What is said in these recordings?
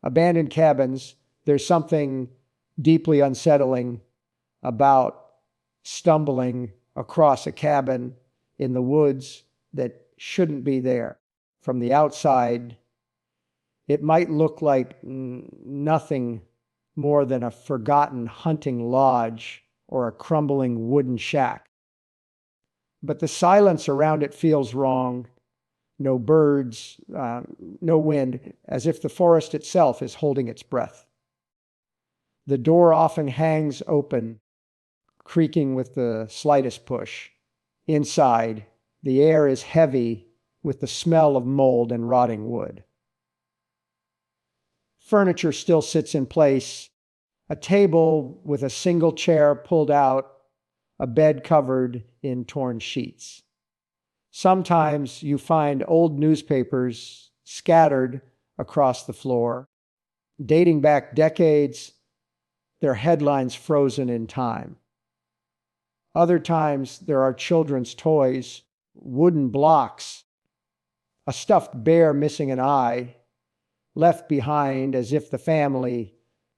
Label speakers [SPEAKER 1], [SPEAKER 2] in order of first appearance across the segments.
[SPEAKER 1] Abandoned cabins, there's something deeply unsettling about stumbling across a cabin in the woods that shouldn't be there. From the outside, it might look like nothing more than a forgotten hunting lodge or a crumbling wooden shack. But the silence around it feels wrong. No birds, no wind, as if the forest itself is holding its breath. The door often hangs open, creaking with the slightest push. Inside, the air is heavy with the smell of mold and rotting wood. Furniture still sits in place, a table with a single chair pulled out, a bed covered in torn sheets. Sometimes you find old newspapers scattered across the floor, dating back decades, their headlines frozen in time. Other times there are children's toys, wooden blocks, a stuffed bear missing an eye, left behind as if the family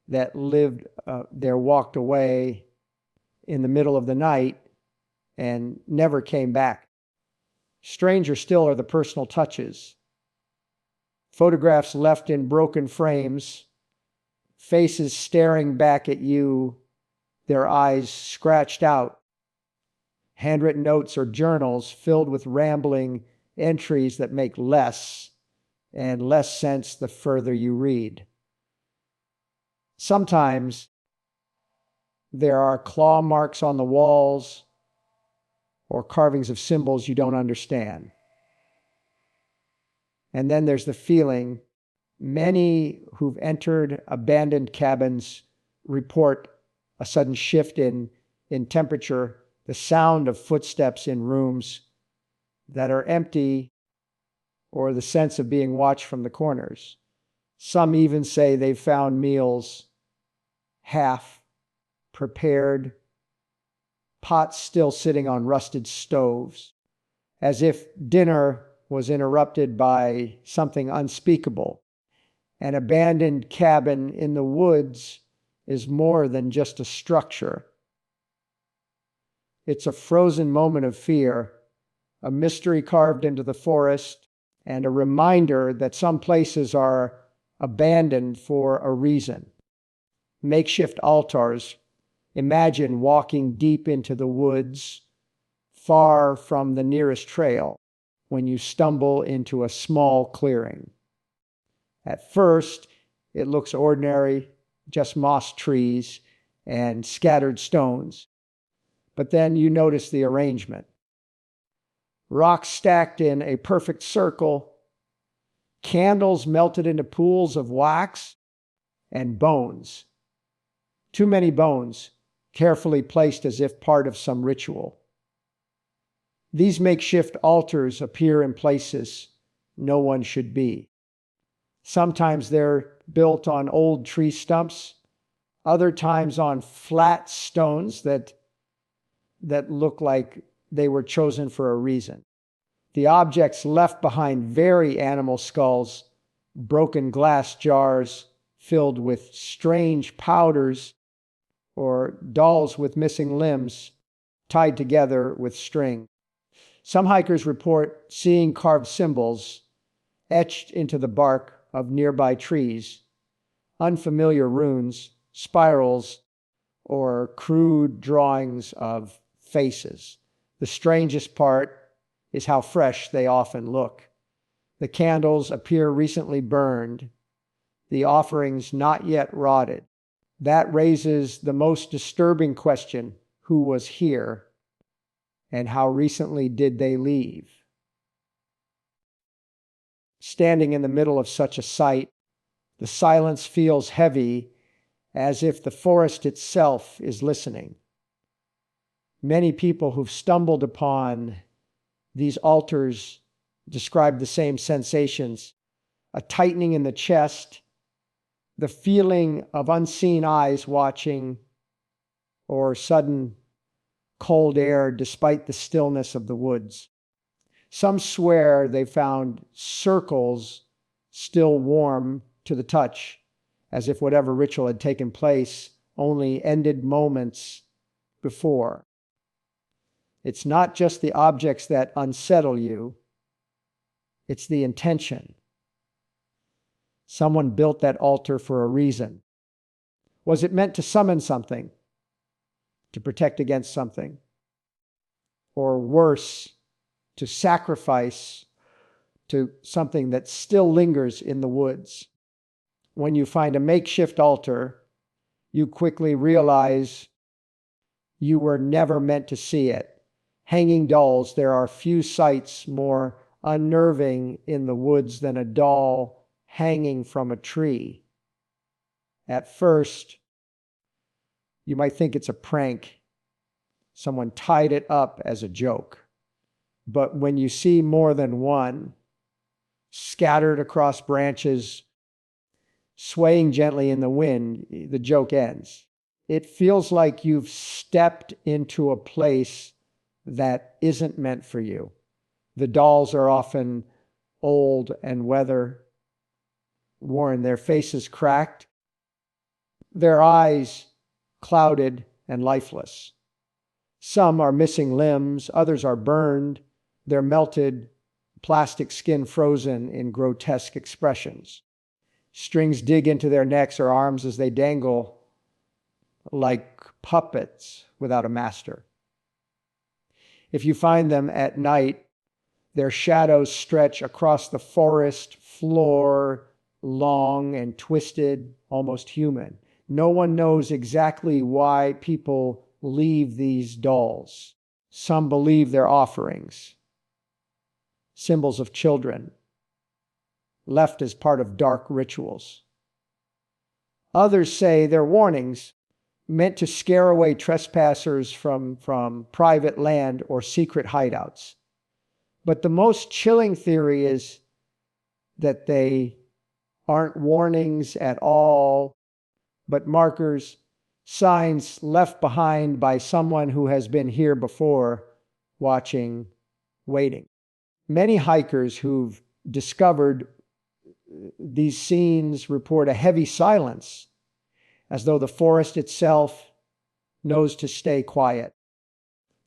[SPEAKER 1] that lived there walked away in the middle of the night and never came back. Stranger still are the personal touches. Photographs left in broken frames, faces staring back at you, their eyes scratched out. Handwritten notes or journals filled with rambling entries that make less and less sense the further you read. Sometimes there are claw marks on the walls or carvings of symbols you don't understand. And then there's the feeling. Many who've entered abandoned cabins report a sudden shift in temperature, the sound of footsteps in rooms that are empty, or the sense of being watched from the corners. Some even say they've found meals half prepared, pots still sitting on rusted stoves, as if dinner was interrupted by something unspeakable. An abandoned cabin in the woods is more than just a structure. It's a frozen moment of fear, a mystery carved into the forest, and a reminder that some places are abandoned for a reason. Makeshift altars. Imagine walking deep into the woods, far from the nearest trail, when you stumble into a small clearing. At first, it looks ordinary, just moss trees and scattered stones. But then you notice the arrangement. Rocks stacked in a perfect circle, candles melted into pools of wax, and bones. Too many bones, carefully placed as if part of some ritual. These makeshift altars appear in places no one should be. Sometimes they're built on old tree stumps, other times on flat stones that look like they were chosen for a reason. The objects left behind vary: animal skulls, broken glass jars filled with strange powders, or dolls with missing limbs tied together with string. Some hikers report seeing carved symbols etched into the bark of nearby trees, unfamiliar runes, spirals, or crude drawings of faces. The strangest part is how fresh they often look. The candles appear recently burned, the offerings not yet rotted. That raises the most disturbing question: who was here, and how recently did they leave? Standing in the middle of such a sight, the silence feels heavy, as if the forest itself is listening. Many people who've stumbled upon these altars describe the same sensations: a tightening in the chest, the feeling of unseen eyes watching, or sudden cold air despite the stillness of the woods. Some swear they found circles still warm to the touch, as if whatever ritual had taken place only ended moments before. It's not just the objects that unsettle you, it's the intention. Someone built that altar for a reason. Was it meant to summon something, to protect against something? Or worse, to sacrifice to something that still lingers in the woods? When you find a makeshift altar, you quickly realize you were never meant to see it. Hanging dolls, there are few sights more unnerving in the woods than a doll hanging from a tree. At first, you might think it's a prank. Someone tied it up as a joke. But when you see more than one, scattered across branches, swaying gently in the wind, the joke ends. It feels like you've stepped into a place that isn't meant for you. The dolls are often old and weather-worn, their faces cracked, their eyes clouded and lifeless. Some are missing limbs, others are burned, their melted plastic skin frozen in grotesque expressions. Strings dig into their necks or arms as they dangle like puppets without a master. If you find them at night, their shadows stretch across the forest floor, long and twisted, almost human. No one knows exactly why people leave these dolls. Some believe they're offerings, symbols of children, left as part of dark rituals. Others say they're warnings meant to scare away trespassers from private land or secret hideouts. But the most chilling theory is that they aren't warnings at all, but markers, signs left behind by someone who has been here before, watching, waiting. Many hikers who've discovered these scenes report a heavy silence, as though the forest itself knows to stay quiet.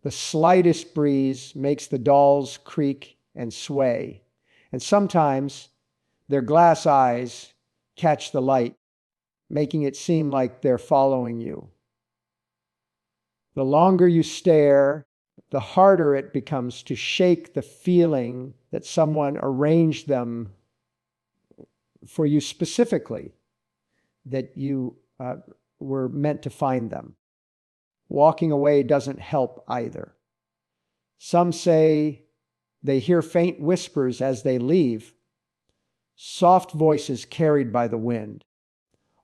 [SPEAKER 1] The slightest breeze makes the dolls creak and sway, and sometimes their glass eyes catch the light, making it seem like they're following you. The longer you stare, the harder it becomes to shake the feeling that someone arranged them for you specifically, that you were meant to find them. Walking away doesn't help either. Some say they hear faint whispers as they leave, soft voices carried by the wind,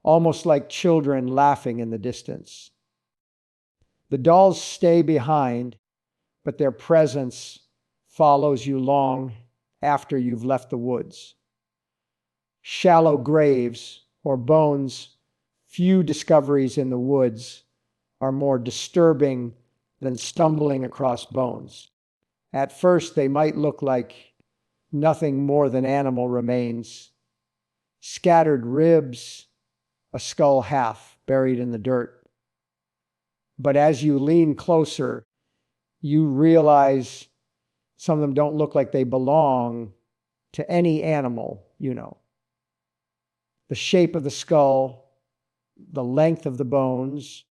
[SPEAKER 1] almost like children laughing in the distance. The dolls stay behind, but their presence follows you long after you've left the woods. Shallow graves or bones, few discoveries in the woods are more disturbing than stumbling across bones. At first, they might look like nothing more than animal remains, scattered ribs, a skull half buried in the dirt. But as you lean closer, you realize some of them don't look like they belong to any animal you know. The shape of the skull, the length of the bones,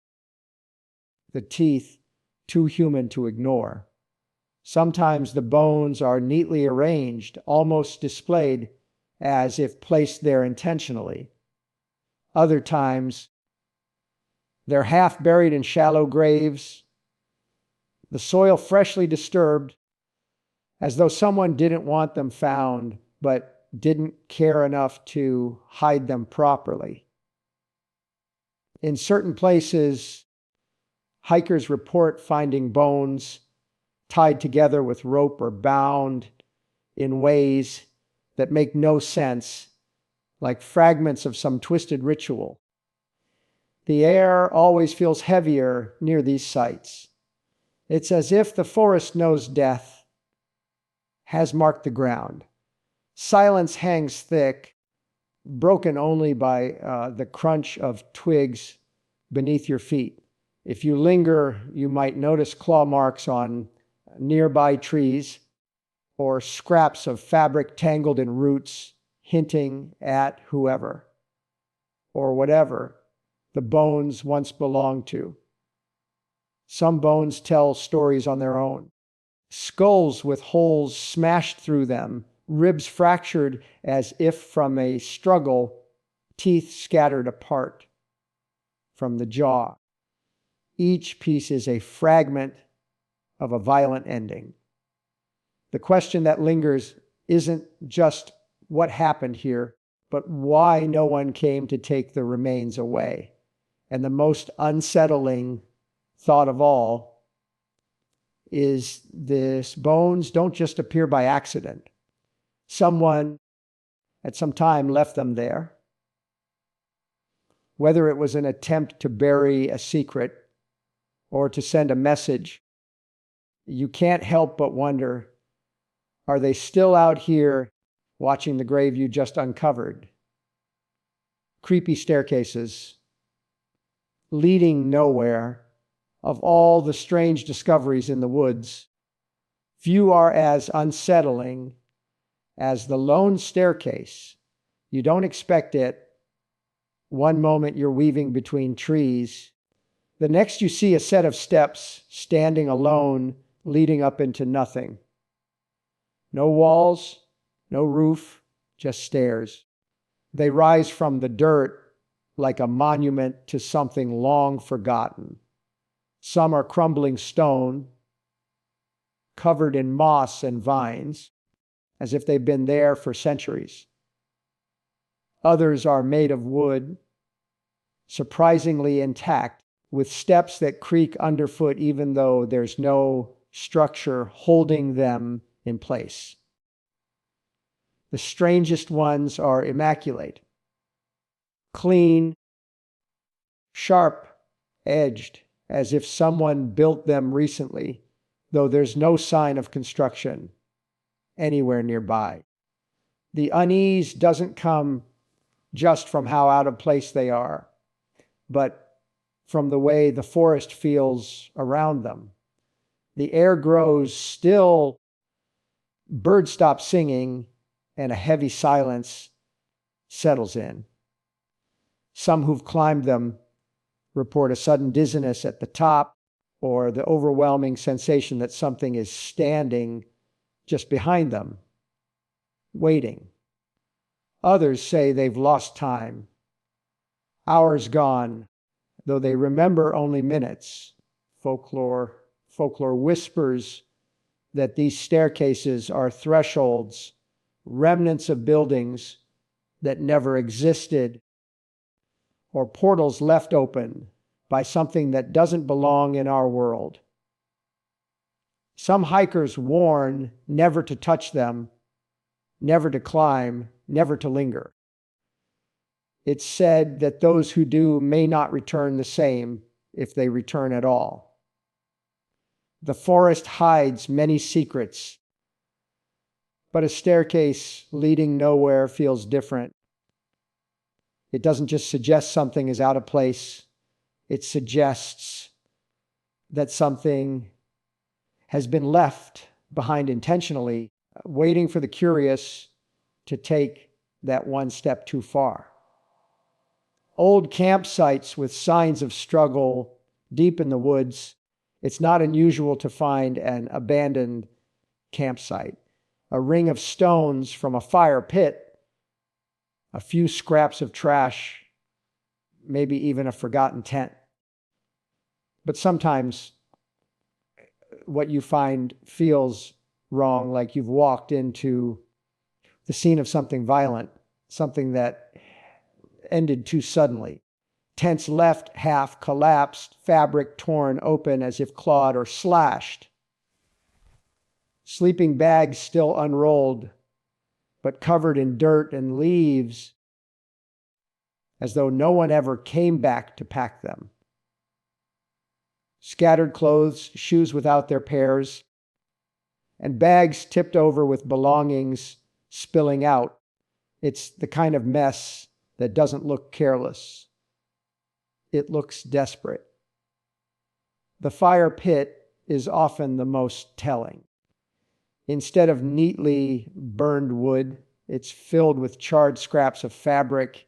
[SPEAKER 1] the teeth, too human to ignore. Sometimes the bones are neatly arranged, almost displayed as if placed there intentionally. Other times, they're half buried in shallow graves, the soil freshly disturbed, as though someone didn't want them found, but didn't care enough to hide them properly. In certain places, hikers report finding bones tied together with rope or bound in ways that make no sense, like fragments of some twisted ritual. The air always feels heavier near these sites. It's as if the forest knows death has marked the ground. Silence hangs thick, broken only by the crunch of twigs beneath your feet. If you linger, you might notice claw marks on nearby trees or scraps of fabric tangled in roots, hinting at whoever or whatever the bones once belonged to. Some bones tell stories on their own. Skulls with holes smashed through them, ribs fractured as if from a struggle, teeth scattered apart from the jaw. Each piece is a fragment of a violent ending. The question that lingers isn't just what happened here, but why no one came to take the remains away. And the most unsettling thought of all is this: bones don't just appear by accident. Someone at some time left them there. Whether it was an attempt to bury a secret or to send a message, you can't help but wonder, are they still out here watching the grave you just uncovered? Creepy staircases leading nowhere. Of all the strange discoveries in the woods, few are as unsettling as the lone staircase. You don't expect it. One moment you're weaving between trees. The next you see a set of steps standing alone, leading up into nothing. No walls, no roof, just stairs. They rise from the dirt like a monument to something long forgotten. Some are crumbling stone, covered in moss and vines, as if they've been there for centuries. Others are made of wood, surprisingly intact, with steps that creak underfoot even though there's no structure holding them in place. The strangest ones are immaculate, clean, sharp-edged, as if someone built them recently, though there's no sign of construction anywhere nearby. The unease doesn't come just from how out of place they are, but from the way the forest feels around them. The air grows still, birds stop singing, and a heavy silence settles in. Some who've climbed them report a sudden dizziness at the top or the overwhelming sensation that something is standing just behind them, waiting. Others say they've lost time, hours gone, though they remember only minutes. Folklore whispers that these staircases are thresholds, remnants of buildings that never existed, or portals left open by something that doesn't belong in our world. Some hikers warn never to touch them, never to climb, never to linger. It's said that those who do may not return the same, if they return at all. The forest hides many secrets, but a staircase leading nowhere feels different. It doesn't just suggest something is out of place. It suggests that something has been left behind intentionally, waiting for the curious to take that one step too far. Old campsites with signs of struggle deep in the woods. It's not unusual to find an abandoned campsite, a ring of stones from a fire pit, a few scraps of trash, maybe even a forgotten tent. But sometimes what you find feels wrong, like you've walked into the scene of something violent, something that ended too suddenly. Tents left half collapsed, fabric torn open as if clawed or slashed. Sleeping bags still unrolled, but covered in dirt and leaves, as though no one ever came back to pack them. Scattered clothes, shoes without their pairs, and bags tipped over with belongings spilling out, It's the kind of mess that doesn't look careless. It looks desperate. The fire pit is often the most telling. Instead of neatly burned wood, it's filled with charred scraps of fabric,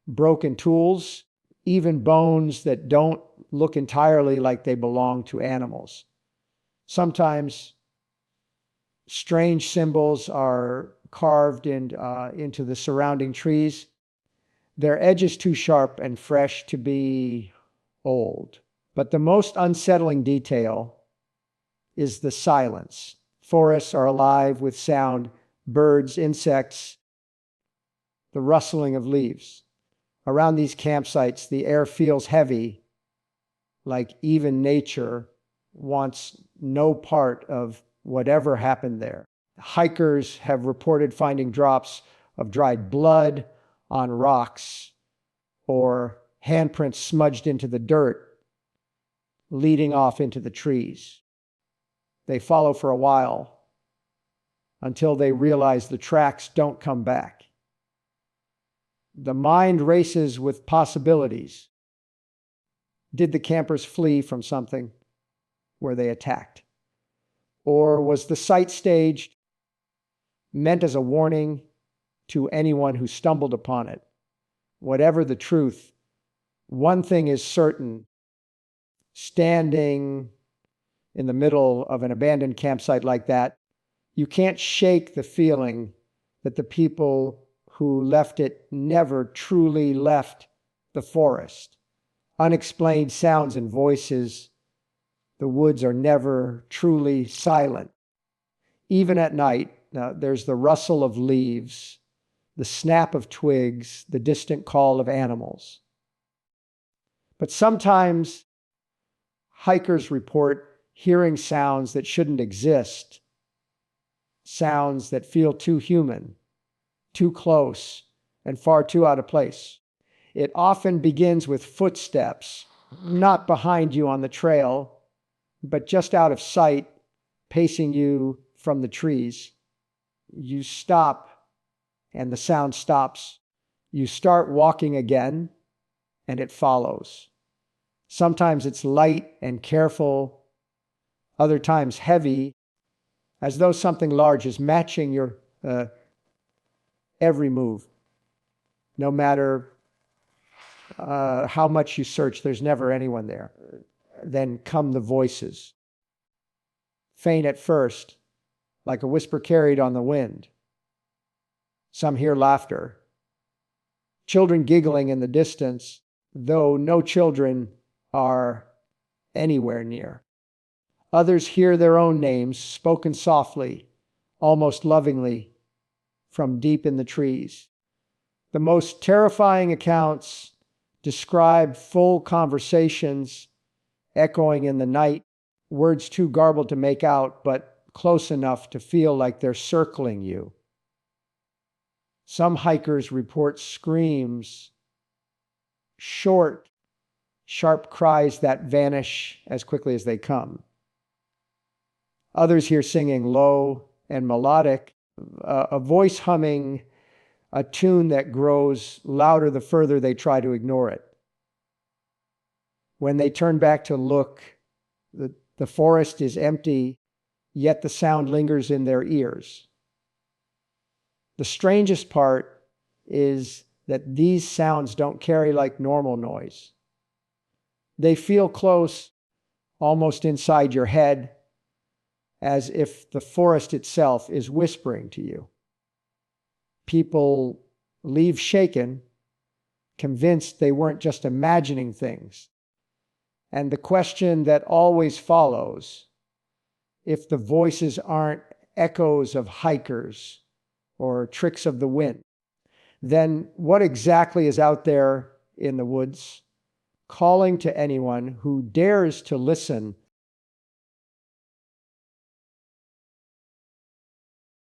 [SPEAKER 1] broken tools, even bones that don't look entirely like they belong to animals. Sometimes strange symbols are carved into the surrounding trees. Their edges too sharp and fresh to be old. But the most unsettling detail is the silence. Forests are alive with sound, birds, insects, the rustling of leaves. Around these campsites, the air feels heavy, like even nature wants no part of whatever happened there. Hikers have reported finding drops of dried blood on rocks or handprints smudged into the dirt, leading off into the trees. They follow for a while until they realize the tracks don't come back. The mind races with possibilities. Did the campers flee from something? Were they attacked? Or was the site staged, meant as a warning to anyone who stumbled upon it? Whatever the truth, one thing is certain. Standing in the middle of an abandoned campsite like that, you can't shake the feeling that the people who left it never truly left the forest. Unexplained sounds and voices. The woods are never truly silent. Even at night, there's the rustle of leaves, the snap of twigs, the distant call of animals. But sometimes hikers report hearing sounds that shouldn't exist, sounds that feel too human, too close, and far too out of place. It often begins with footsteps, not behind you on the trail, but just out of sight, pacing you from the trees. You stop, and the sound stops. You start walking again, and it follows. Sometimes it's light and careful, other times heavy, as though something large is matching your every move. No matter how much you search, there's never anyone there. Then come the voices. Faint at first, like a whisper carried on the wind. Some hear laughter. Children giggling in the distance, though no children are anywhere near. Others hear their own names spoken softly, almost lovingly, from deep in the trees. The most terrifying accounts describe full conversations echoing in the night, words too garbled to make out, but close enough to feel like they're circling you. Some hikers report screams, short, sharp cries that vanish as quickly as they come. Others hear singing low and melodic, a voice humming a tune that grows louder the further they try to ignore it. When they turn back to look, the forest is empty, yet the sound lingers in their ears. The strangest part is that these sounds don't carry like normal noise. They feel close, almost inside your head, as if the forest itself is whispering to you. People leave shaken, convinced they weren't just imagining things. And the question that always follows, if the voices aren't echoes of hikers or tricks of the wind, then what exactly is out there in the woods, calling to anyone who dares to listen